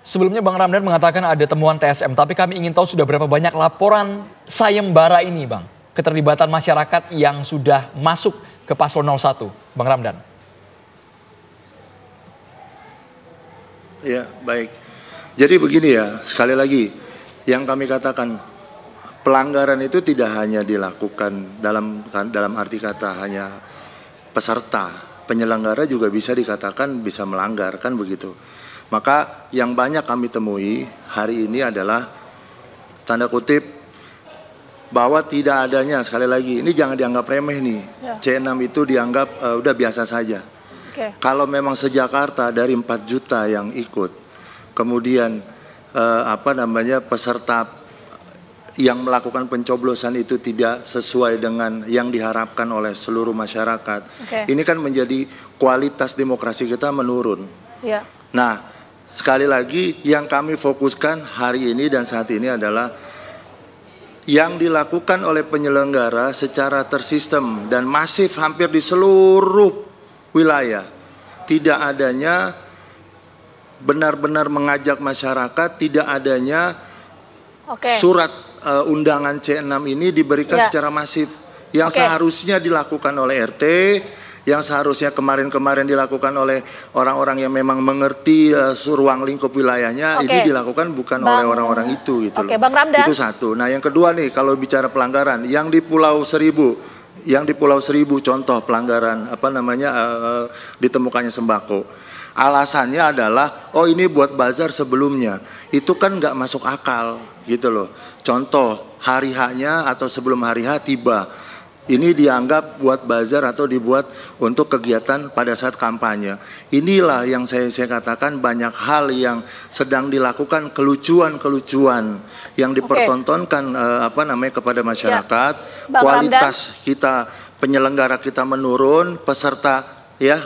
Sebelumnya Bang Ramdan mengatakan ada temuan TSM, tapi kami ingin tahu sudah berapa banyak laporan sayembara ini Bang, keterlibatan masyarakat yang sudah masuk ke Paslon 01, Bang Ramdan. Ya, baik. Jadi begini ya, sekali lagi yang kami katakan, pelanggaran itu tidak hanya dilakukan dalam arti kata hanya peserta, penyelenggara juga bisa dikatakan bisa melanggar, kan begitu. Maka yang banyak kami temui hari ini adalah tanda kutip bahwa tidak adanya, sekali lagi ini jangan dianggap remeh nih, C6 itu dianggap udah biasa saja. Kalau memang se-Jakarta dari 4 juta yang ikut, kemudian peserta yang melakukan pencoblosan itu tidak sesuai dengan yang diharapkan oleh seluruh masyarakat, ini kan menjadi kualitas demokrasi kita menurun. Nah, sekali lagi yang kami fokuskan hari ini dan saat ini adalah yang dilakukan oleh penyelenggara secara tersistem dan masif hampir di seluruh wilayah. Tidak adanya benar-benar mengajak masyarakat, tidak adanya surat undangan C6 ini diberikan secara masif. Yang seharusnya dilakukan oleh RT, yang seharusnya kemarin-kemarin dilakukan oleh orang-orang yang memang mengerti ruang lingkup wilayahnya, ini dilakukan bukan oleh orang-orang itu gitu loh. Bang Ramdan. Itu satu. Nah, yang kedua nih, kalau bicara pelanggaran yang di Pulau Seribu, contoh pelanggaran ditemukannya sembako. Alasannya adalah ini buat bazar sebelumnya. Itu kan nggak masuk akal gitu loh. Contoh hari H-nya atau sebelum hari H tiba. Ini dianggap buat bazar atau dibuat untuk kegiatan pada saat kampanye. Inilah yang saya katakan banyak hal yang sedang dilakukan, kelucuan-kelucuan yang dipertontonkan kepada masyarakat. Kualitas kita penyelenggara kita menurun, peserta ya.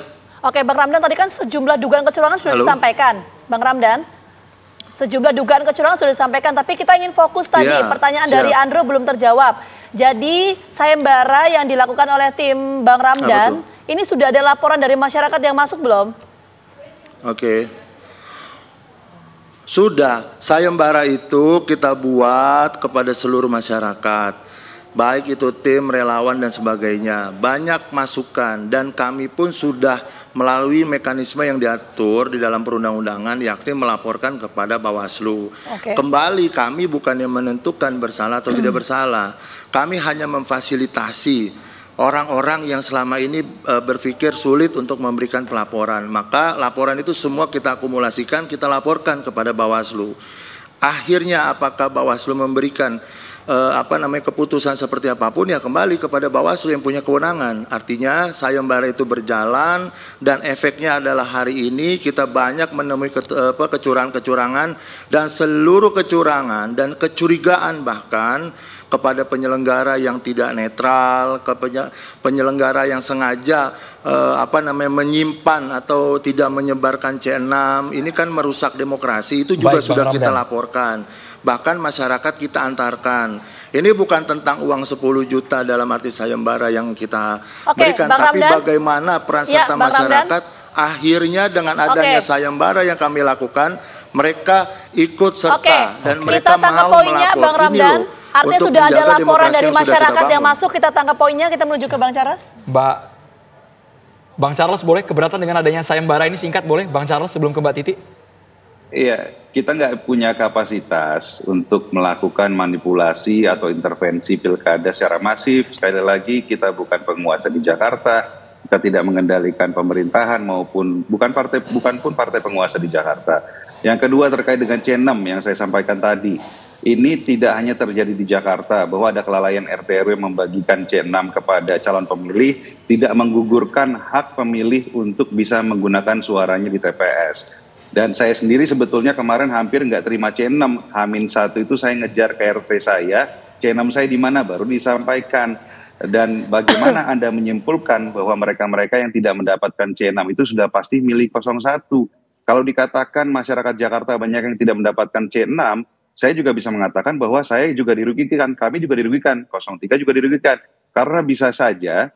Oke, Bang Ramdan, tadi kan sejumlah dugaan kecurangan sudah disampaikan, Bang Ramdan. Sejumlah dugaan kecurangan sudah disampaikan, tapi kita ingin fokus tadi. Pertanyaan dari Andrew belum terjawab. Jadi sayembara yang dilakukan oleh tim Bang Ramdan, ini sudah ada laporan dari masyarakat yang masuk belum? Sudah, sayembara itu kita buat kepada seluruh masyarakat. Baik itu tim, relawan dan sebagainya. Banyak masukan dan kami pun sudah melalui mekanisme yang diatur di dalam perundang-undangan, yakni melaporkan kepada Bawaslu. Kembali kami bukannya menentukan bersalah atau tidak bersalah. Kami hanya memfasilitasi orang-orang yang selama ini berpikir sulit untuk memberikan pelaporan. Maka laporan itu semua kita akumulasikan, kita laporkan kepada Bawaslu. Akhirnya apakah Bawaslu memberikan keputusan seperti apapun, ya kembali kepada Bawaslu yang punya kewenangan. Artinya sayembara itu berjalan dan efeknya adalah hari ini kita banyak menemui kecurangan-kecurangan dan seluruh kecurangan dan kecurigaan bahkan kepada penyelenggara yang tidak netral, penyelenggara yang sengaja menyimpan atau tidak menyebarkan C6. Ini kan merusak demokrasi, itu juga sudah kita laporkan. Bahkan masyarakat kita antarkan. Ini bukan tentang uang 10 juta dalam arti sayembara yang kita berikan, tapi bagaimana peran serta masyarakat akhirnya dengan adanya sayembara yang kami lakukan, mereka ikut serta dan mereka mau melapor. Ini loh. Artinya sudah ada laporan dari masyarakat yang masuk, kita tangkap poinnya, kita menuju ke Bang Charles. Bang Charles, boleh keberatan dengan adanya sayembara ini, singkat boleh Bang Charles sebelum ke Mbak Titi? Iya, kita nggak punya kapasitas untuk melakukan manipulasi atau intervensi pilkada secara masif. Sekali lagi, kita bukan penguasa di Jakarta, kita tidak mengendalikan pemerintahan maupun bukan pun partai penguasa di Jakarta. Yang kedua terkait dengan C6 yang saya sampaikan tadi. Ini tidak hanya terjadi di Jakarta, bahwa ada kelalaian RT RW membagikan C6 kepada calon pemilih, tidak menggugurkan hak pemilih untuk bisa menggunakan suaranya di TPS. Dan saya sendiri sebetulnya kemarin hampir nggak terima C6, H-1 itu saya ngejar ke RT saya, C6 saya di mana baru disampaikan. Dan bagaimana Anda menyimpulkan bahwa mereka-mereka yang tidak mendapatkan C6 itu sudah pasti milik 01. Kalau dikatakan masyarakat Jakarta banyak yang tidak mendapatkan C6, saya juga bisa mengatakan bahwa saya juga dirugikan, kami juga dirugikan, 03 juga dirugikan. Karena bisa saja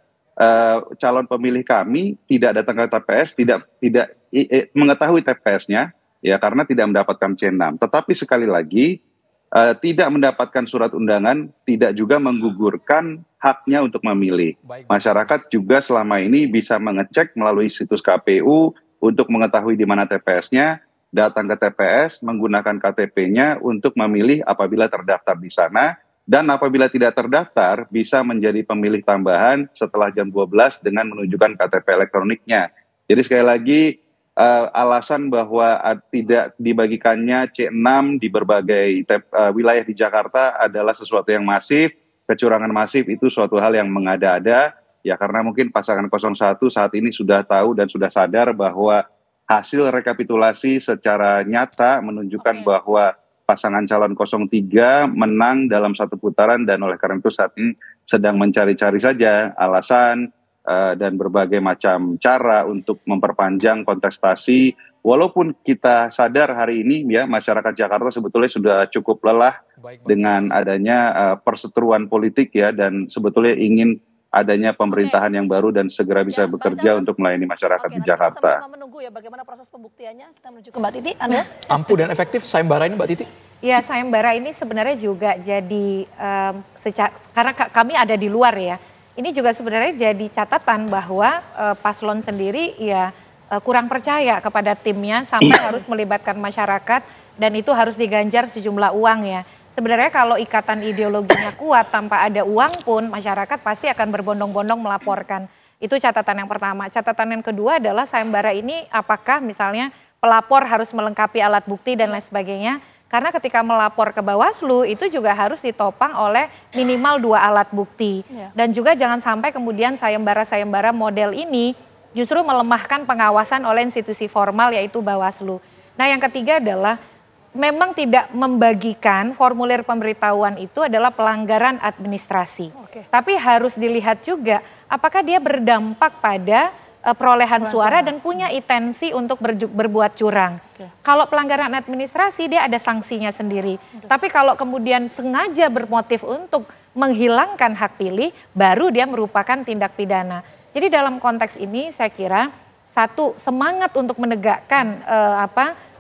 calon pemilih kami tidak datang ke TPS, tidak mengetahui TPS-nya, ya karena tidak mendapatkan C6. Tetapi sekali lagi tidak mendapatkan surat undangan tidak juga menggugurkan haknya untuk memilih. Masyarakat juga selama ini bisa mengecek melalui situs KPU untuk mengetahui di mana TPS-nya, datang ke TPS, menggunakan KTP-nya untuk memilih apabila terdaftar di sana. Dan apabila tidak terdaftar, bisa menjadi pemilih tambahan setelah jam 12 dengan menunjukkan KTP elektroniknya. Jadi sekali lagi, alasan bahwa tidak dibagikannya C6 di berbagai wilayah di Jakarta adalah sesuatu yang masif. Kecurangan masif itu suatu hal yang mengada-ada. Ya karena mungkin pasangan 01 saat ini sudah tahu dan sudah sadar bahwa hasil rekapitulasi secara nyata menunjukkan bahwa pasangan calon 03 menang dalam satu putaran dan oleh karena itu saat ini sedang mencari-cari saja alasan dan berbagai macam cara untuk memperpanjang kontestasi. Walaupun kita sadar hari ini ya masyarakat Jakarta sebetulnya sudah cukup lelah dengan adanya perseteruan politik ya dan sebetulnya ingin adanya pemerintahan yang baru dan segera bisa bekerja untuk melayani masyarakat di Jakarta. Sama-sama menunggu ya bagaimana proses pembuktiannya. Kita menuju ke Mbak Titi. Anda? Ampuh dan efektif sayembara ini Mbak Titi? Ya, sayembara ini sebenarnya juga jadi karena kami ada di luar ya. Ini juga sebenarnya jadi catatan bahwa paslon sendiri ya kurang percaya kepada timnya sampai harus melibatkan masyarakat dan itu harus diganjar sejumlah uang ya. Sebenarnya kalau ikatan ideologinya kuat tanpa ada uang pun masyarakat pasti akan berbondong-bondong melaporkan. Itu catatan yang pertama. Catatan yang kedua adalah sayembara ini apakah misalnya pelapor harus melengkapi alat bukti dan lain sebagainya. Karena ketika melapor ke Bawaslu itu juga harus ditopang oleh minimal 2 alat bukti. Dan juga jangan sampai kemudian sayembara-sayembara model ini justru melemahkan pengawasan oleh institusi formal yaitu Bawaslu. Nah yang ketiga adalah memang tidak membagikan formulir pemberitahuan itu adalah pelanggaran administrasi. Tapi harus dilihat juga apakah dia berdampak pada perolehan suara dan punya intensi untuk berbuat curang. Kalau pelanggaran administrasi dia ada sanksinya sendiri. Tapi kalau kemudian sengaja bermotif untuk menghilangkan hak pilih, baru dia merupakan tindak pidana. Jadi dalam konteks ini saya kira satu semangat untuk menegakkan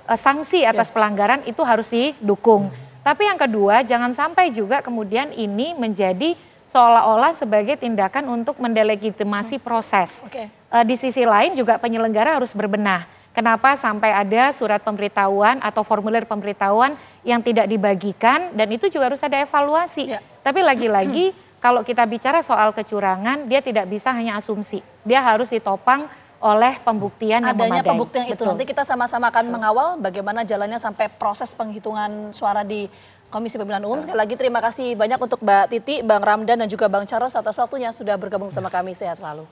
sanksi atas pelanggaran itu harus didukung. Tapi yang kedua jangan sampai juga kemudian ini menjadi seolah-olah sebagai tindakan untuk mendelegitimasi proses. Di sisi lain juga penyelenggara harus berbenah. Kenapa sampai ada surat pemberitahuan atau formulir pemberitahuan yang tidak dibagikan dan itu juga harus ada evaluasi. Tapi lagi-lagi kalau kita bicara soal kecurangan dia tidak bisa hanya asumsi. Dia harus ditopang oleh pembuktian yang memadai. Adanya pembuktian itu nanti kita sama-sama akan mengawal bagaimana jalannya sampai proses penghitungan suara di Komisi Pemilihan Umum. Sekali lagi terima kasih banyak untuk Mbak Titi, Bang Ramdan dan juga Bang Charles atas waktunya sudah bergabung bersama kami. Sehat selalu.